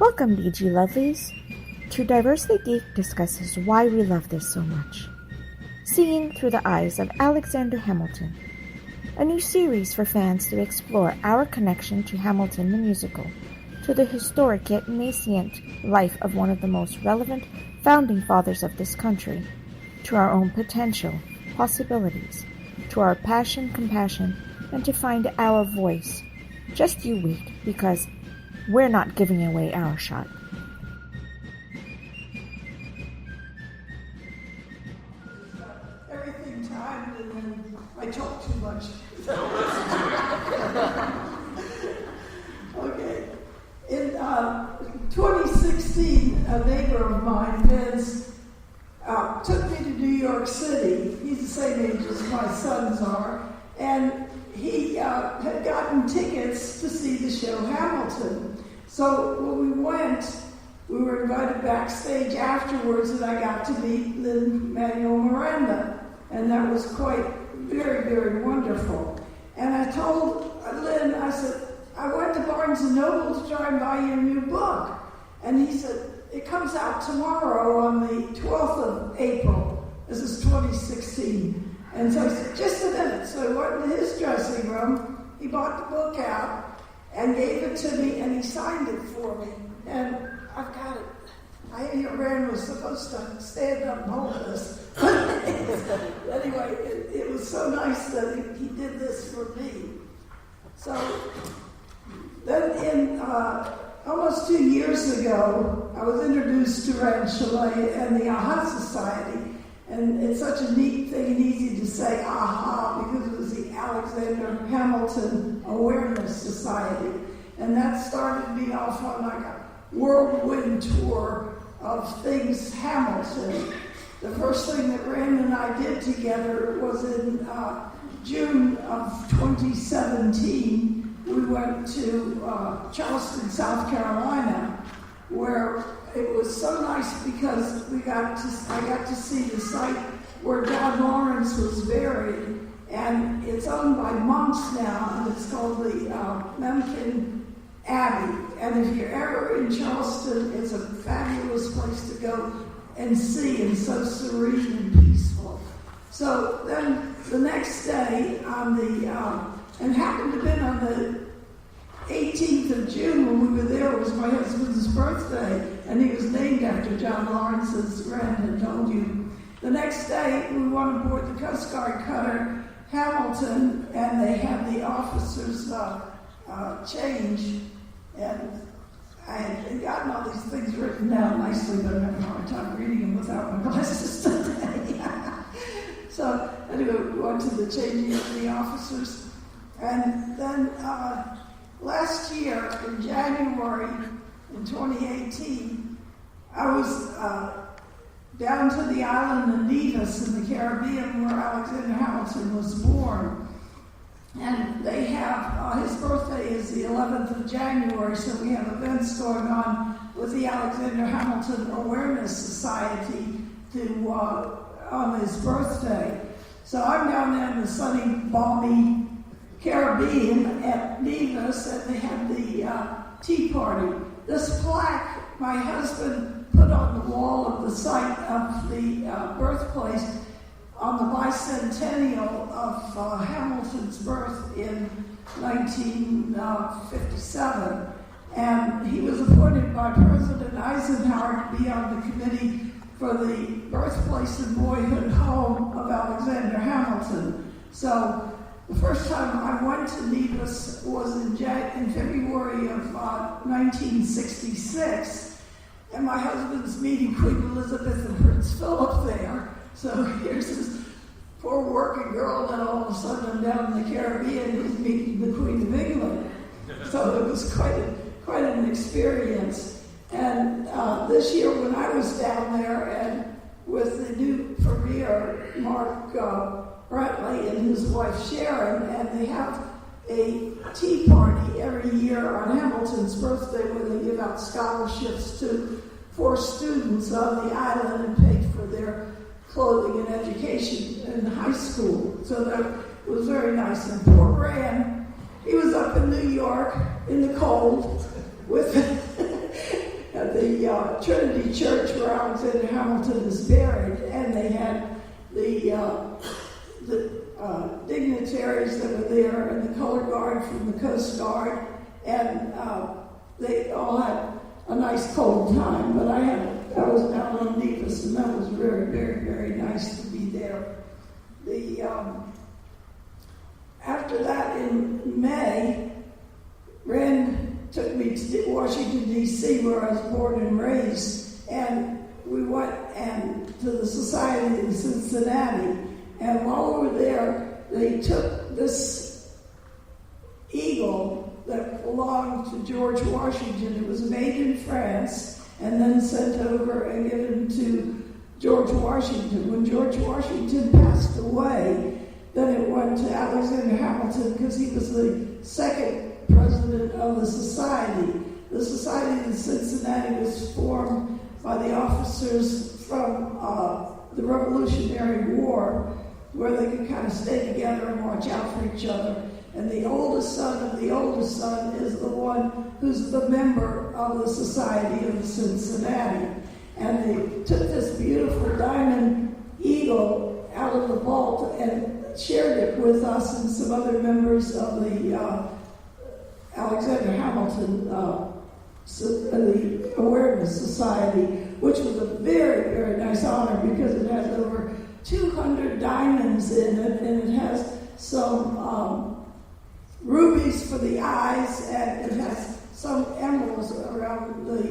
Welcome, DG Lovelies, to Diversely Geek discusses why we love this so much. Seeing through the eyes of Alexander Hamilton, a new series for fans to explore our connection to Hamilton the musical, to the historic yet nascent life of one of the most relevant founding fathers of this country, to our own potential, possibilities, to our passion, compassion, and to find our voice. Just you wait, because we're not giving away our shot. Everything timed, and then I talk too much. Okay. In 2016, a neighbor of mine, Vince, took me to New York City. He's the same age as my sons are. And he had gotten tickets to see the show Hamilton. So when we went, we were invited backstage afterwards, and I got to meet Lin-Manuel Miranda. And that was quite very, very wonderful. And I told Lynn, I said, I went to Barnes & Noble to try and buy your new book. And he said, it comes out tomorrow on the 12th of April. This is 2016. And so I said, just a minute. So I went into his dressing room. He bought the book out and gave it to me, and he signed it for me. And I've got it. Rand was supposed to stand up and hold this. Anyway, it was so nice that he did this for me. So then in almost 2 years ago, I was introduced to Rand Chalet and the AHA Society. And it's such a neat thing and easy to say AHA because it was the Alexander Hamilton Awareness Society. And that started me off on like a whirlwind tour of things Hamilton. The first thing that Rand and I did together was in June of 2017. We went to Charleston, South Carolina, where it was so nice because I got to see the site where John Lawrence was buried, and it's owned by monks now, and it's called the Memkin Abbey. And if you're ever in Charleston, it's a fabulous place to go and see, and so serene and peaceful. So then the next day and happened to have been on the 18th of June when we were there, was my husband's birthday, and he was named after John Lawrence, as Rand had told you. The next day, we went aboard the Coast Guard cutter Hamilton, and they had the officers change, and I had gotten all these things written down nicely, but I'm having a hard time reading them without my glasses today. So anyway, we went to the changing of the officers, and then last year, in January in 2018, I was down to the island of Nevis in the Caribbean where Alexander Hamilton was born. And they have, his birthday is the 11th of January, so we have events going on with the Alexander Hamilton Awareness Society on his birthday. So I'm down there in the sunny, balmy Caribbean at Nevis, and they had the tea party. This plaque my husband put on the wall of the site of the birthplace on the bicentennial of Hamilton's birth in 1957. And he was appointed by President Eisenhower to be on the committee for the birthplace and boyhood home of Alexander Hamilton. So the first time I went to Nevis was in February of 1966, and my husband's meeting Queen Elizabeth and Prince Philip there. So here's this poor working girl, and all of a sudden I'm down in the Caribbean, he's meeting the Queen of England. So it was quite an experience. And this year when I was down there, and with the new premier, Mark Brantley and his wife Sharon, and they have a tea party every year on Hamilton's birthday where they give out scholarships for students on the island and pay for their clothing and education in high school. So that was very nice. And poor Rand, he was up in New York in the cold with the Trinity Church where Alexander Hamilton is buried, and they had the dignitaries that were there and the color guard from the Coast Guard, and they all had a nice cold time. But I was down on Nevis, and that was very, very, very nice to be there. After that, in May, Ren took me to Washington, D.C., where I was born and raised, and we went to the Society in Cincinnati. And while we were there, they took this eagle that belonged to George Washington. It was made in France and then sent over and given to George Washington. When George Washington passed away, then it went to Alexander Hamilton because he was the second president of the society. The Society in Cincinnati was formed by the officers from the Revolutionary War, where they could kind of stay together and watch out for each other. And the oldest son of the oldest son is the one who's the member of the Society of Cincinnati. And they took this beautiful diamond eagle out of the vault and shared it with us and some other members of the Alexander Hamilton the Awareness Society, which was a very, very nice honor because it has over 200 diamonds in it, and it has some rubies for the eyes, and it has some emeralds around the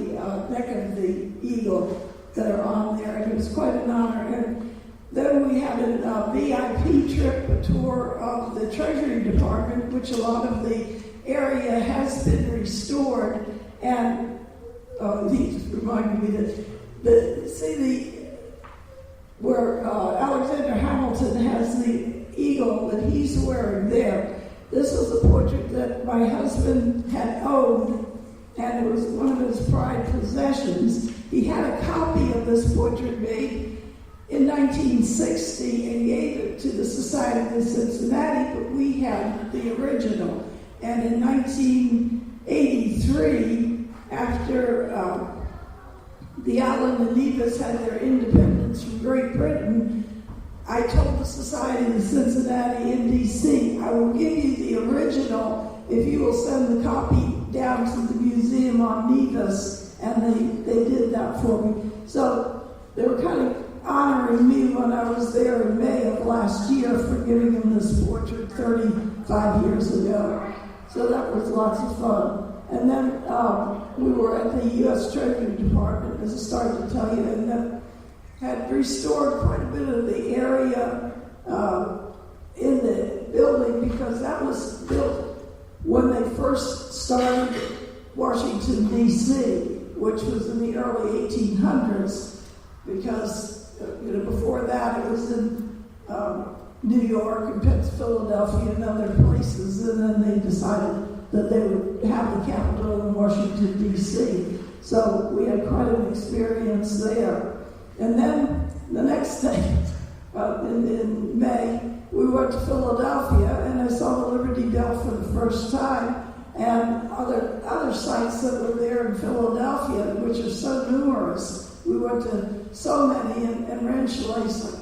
neck of the eagle that are on there, and it was quite an honor. And then we had a VIP trip, a tour of the Treasury Department, which a lot of the area has been restored. And he just reminded me that where Alexander Hamilton has the eagle that he's wearing there. This was a portrait that my husband had owned, and it was one of his prized possessions. He had a copy of this portrait made in 1960 and gave it to the Society of Cincinnati, but we had the original. And in 1983, after the island of Nevis had their independence from Great Britain, I told the Society of Cincinnati in D.C., I will give you the original if you will send the copy down to the museum on Nevis, and they did that for me. So they were kind of honoring me when I was there in May of last year for giving them this portrait 35 years ago. So that was lots of fun. And then we were at the U.S. Treasury Department, as I started to tell you, and that had restored quite a bit of the area in the building, because that was built when they first started Washington, D.C., which was in the early 1800s, because before that it was in New York and Philadelphia and other places, and then they decided that they would have the capital in Washington, D.C. So we had quite an experience there. And then the next day, in May, we went to Philadelphia, and I saw the Liberty Bell for the first time, and other sites that were there in Philadelphia, which are so numerous. We went to so many, and Ren Shalace said,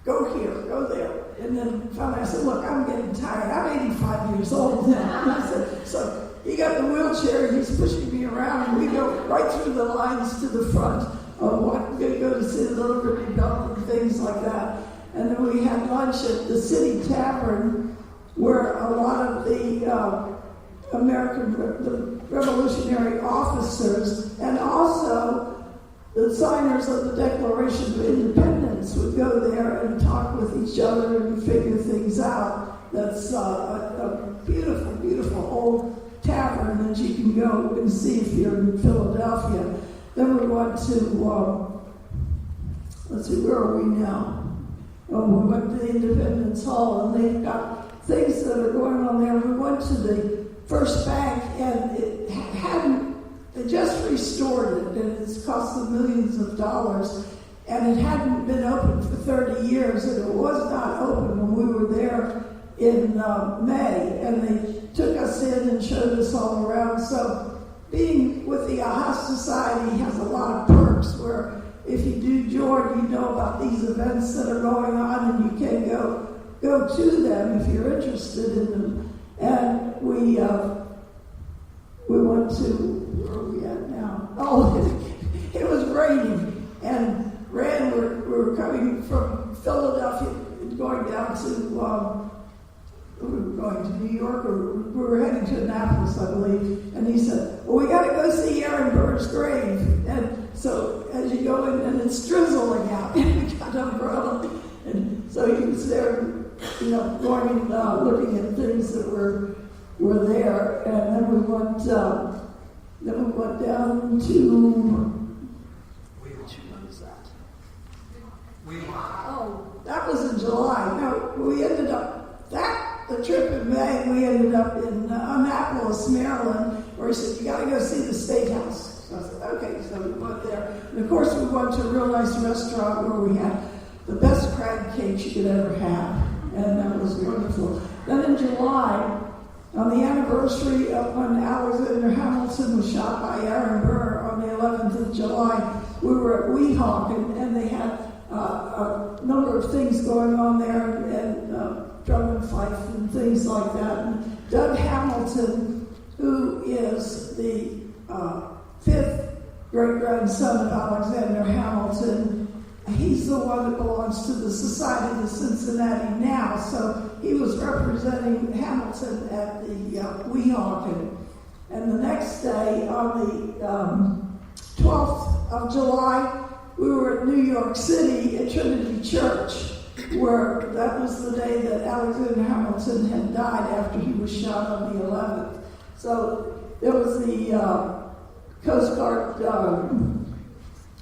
go here, go there. And then finally I said, look, I'm getting tired. I'm 85 years old now. And I said, so he got the wheelchair, and he's pushing me around, and we go right through the lines to the front of what we go to see the Liberty Bell and things like that. And then we had lunch at the City Tavern, where a lot of the the Revolutionary officers, and also the signers of the Declaration of Independence, would go there and talk with each other and figure things out. That's a beautiful, beautiful old tavern that you can go and see if you're in Philadelphia. Then we went to, let's see, where are we now? Oh, we went to the Independence Hall, and they've got things that are going on there. We went to the First Bank, and they just restored it, and it's cost them millions of dollars, and it hadn't been open for 30 years, and it was not open when we were there in May, and they took us in and showed us all around. So being with the AHA Society has a lot of perks where if you do join, you know about these events that are going on and you can go to them if you're interested in them. And we went to, where are we at now? Oh, it was raining. And we were coming from Philadelphia, going down to, we were going to New York, or we were heading to Annapolis, I believe. And he said, well, we got to go see Aaron Burr's grave. And so as you go in, and it's drizzling out, and we got an umbrella. And so he was there, going and looking at things that were there. And then we went down to, that was in July. No, we ended up, the trip in May, we ended up in Annapolis, Maryland, where he said, you got to go see the State House. So I said, okay, so we went there. And of course, we went to a real nice restaurant where we had the best crab cakes you could ever have. And that was wonderful. Then in July, on the anniversary of when Alexander Hamilton was shot by Aaron Burr on the 11th of July, we were at Weehawken, and they had a number of things going on there, and drum and fife and things like that. And Doug Hamilton, who is the fifth great-grandson of Alexander Hamilton, he's the one that belongs to the Society of Cincinnati now, so he was representing Hamilton at the Weehawken. And the next day, on the 12th of July, we were at New York City at Trinity Church, where that was the day that Alexander Hamilton had died after he was shot on the 11th. So there was the Coast Guard,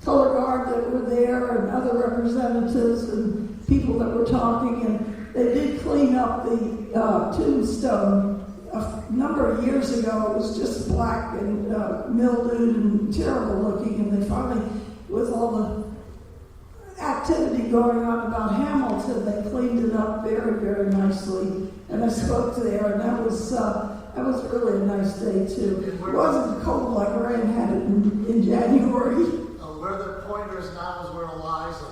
Color Guard that were there, and other representatives and people that were talking, and they did clean up the tombstone. A number of years ago, it was just black and mildewed and terrible looking, and they finally, with all the activity going on about Hamilton, they cleaned it up very, very nicely. And I spoke there, and that was really a nice day too. It wasn't cold like Ryan had it in January. Where the pointers now is where Eliza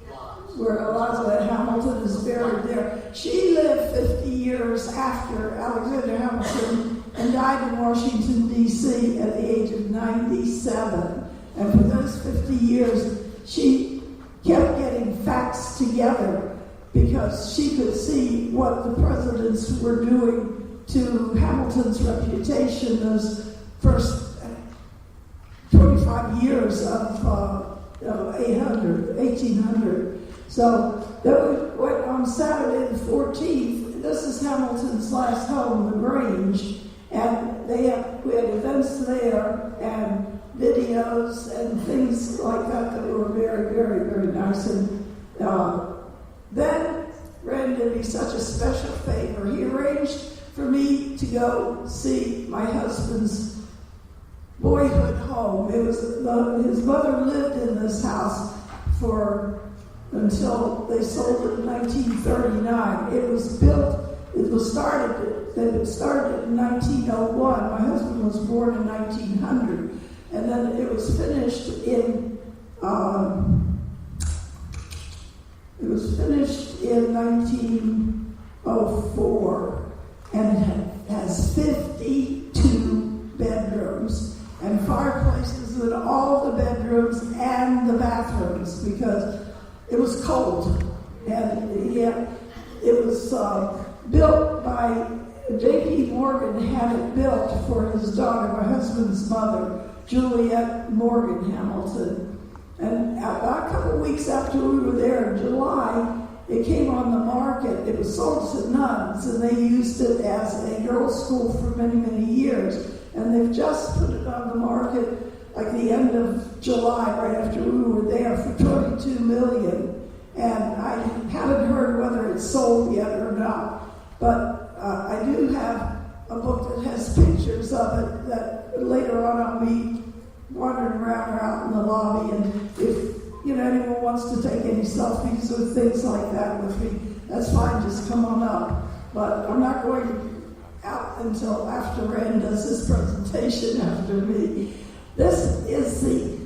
lies. Where Eliza Hamilton is buried there. She lived 50 years after Alexander Hamilton and died in Washington, D.C. at the age of 97. And for those 50 years, she kept getting facts together because she could see what the presidents were doing to Hamilton's reputation those first 25 years of 1800. So that we went on Saturday the 14th. This is Hamilton's last home, the Grange, and we had events there and videos and things like that were very, very, very nice. And then Rand did me such a special favor. He arranged for me to go see my husband's boyhood home. It was his mother lived in this house until they sold it in 1939. It was started in 1901. My husband was born in 1900, and then it was finished in 1904, and it has 52 bedrooms and fireplaces in all the bedrooms and the bathrooms because it was cold. And it was built by J.P. Morgan, had it built for his daughter, my husband's mother, Juliet Morgan Hamilton. And about a couple of weeks after we were there in July, it came on the market. It was sold to nuns, and they used it as a girls' school for many, many years. And they've just put it on the market like the end of July, right after we were there, for $22 million. And I haven't heard whether it's sold yet or not. But I do have a book that has pictures of it that later on I'll be wandering around or out in the lobby. And if anyone wants to take any selfies or things like that with me, that's fine, just come on up. But I'm not going to out until after Rand does his presentation after me. This is the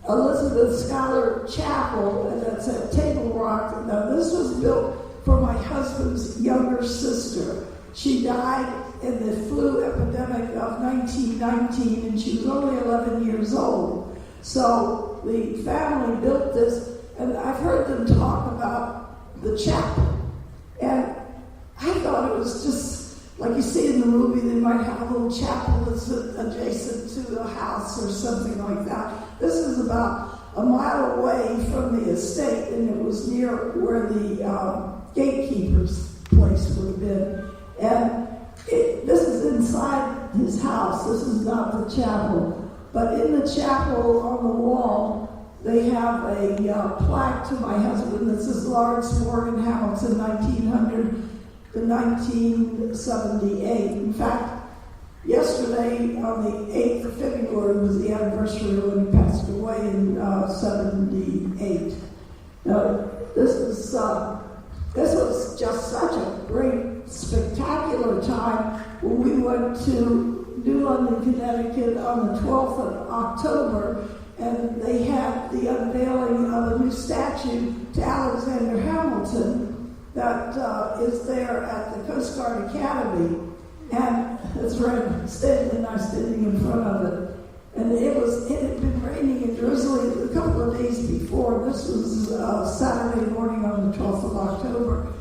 Elizabeth Schuyler Chapel, and that's at Table Rock. Now, this was built for my husband's younger sister. She died in the flu epidemic of 1919, and she was only 11 years old. So the family built this, and I've heard them talk about the chapel. And I thought it was just like you see in the movie, they might have a little chapel that's adjacent to a house or something like that. This is about a mile away from the estate, and it was near where the gatekeeper's place would have been. And this is inside his house. This is not the chapel. But in the chapel on the wall, they have a plaque to my husband that says Lawrence Morgan Hamilton, 1900 to 1978. In fact, yesterday, on the 8th of February, was the anniversary when he passed away in 78. Now, this was just such a great, spectacular time when we went to New London, Connecticut on the 12th of October, and they had the unveiling of a new statue to Alexander Hamilton that is there at the Coast Guard Academy. And it's right standing, and I'm standing in front of it. And it had been raining and drizzling a couple of days before. This was Saturday morning on the 12th of October.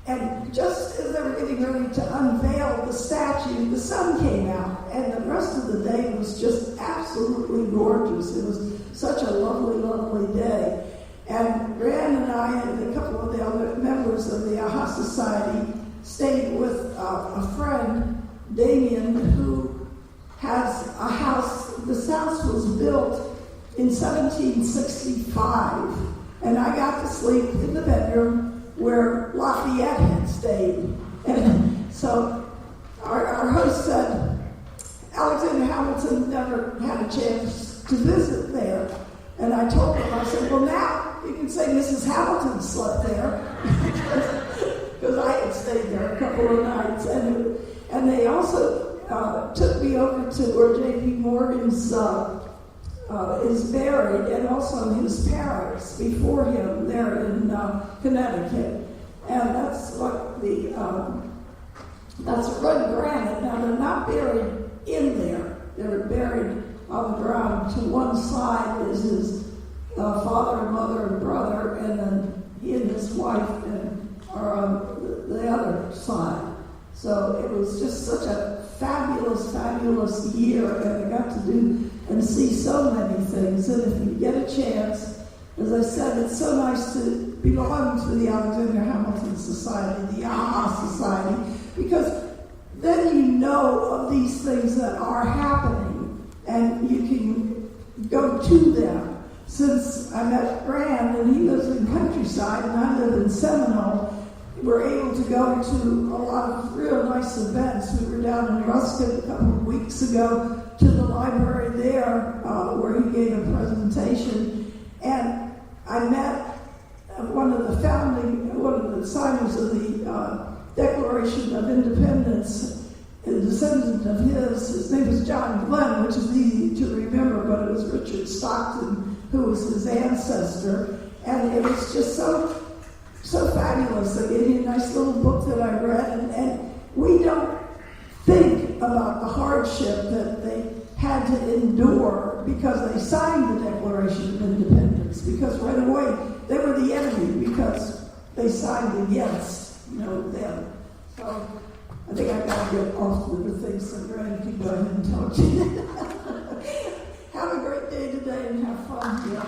And just as they were getting ready to unveil the statue, the sun came out, and the rest of the day was just absolutely gorgeous. It was such a lovely, lovely day. And Rand and I and a couple of the other members of the AHA Society stayed with a friend, Damien, who has a house. This house was built in 1765, and I got to sleep in the bedroom where Lafayette had stayed. And so our host said, Alexander Hamilton never had a chance to visit there. And I told him, I said, well, now you can say Mrs. Hamilton slept there, because I had stayed there a couple of nights. And they also took me over to where J.P. Morgan's is buried, and also his parents before him there in Connecticut. And that's what that's red granite. Now, they're not buried in there. They're buried on the ground. To one side is his father, mother, and brother, and then he and his wife are on the other side. So it was just such a fabulous, fabulous year, and I got to do and see so many things. And if you get a chance, as I said, it's so nice to belong to the Alexander Hamilton Society, the AHA Society, because then you know of these things that are happening, and you can go to them. Since I met Rand, and he lives in countryside, and I live in Seminole, we're able to go to a lot of real nice events. We were down in Ruskin a couple of weeks ago to the library there where he gave a presentation. And I met one of the signers of the Declaration of Independence, a descendant of his name was John Glenn, which is easy to remember, but it was Richard Stockton who was his ancestor. And it was just so fabulous. They gave me a nice little book that I read, and we don't think about the hardship that they had to endure because they signed the Declaration of Independence, because right away they were the enemy because they signed against them. So I think I got to get off to the things that Randy can go ahead and talk to you. Have a great day today and have fun. Yeah.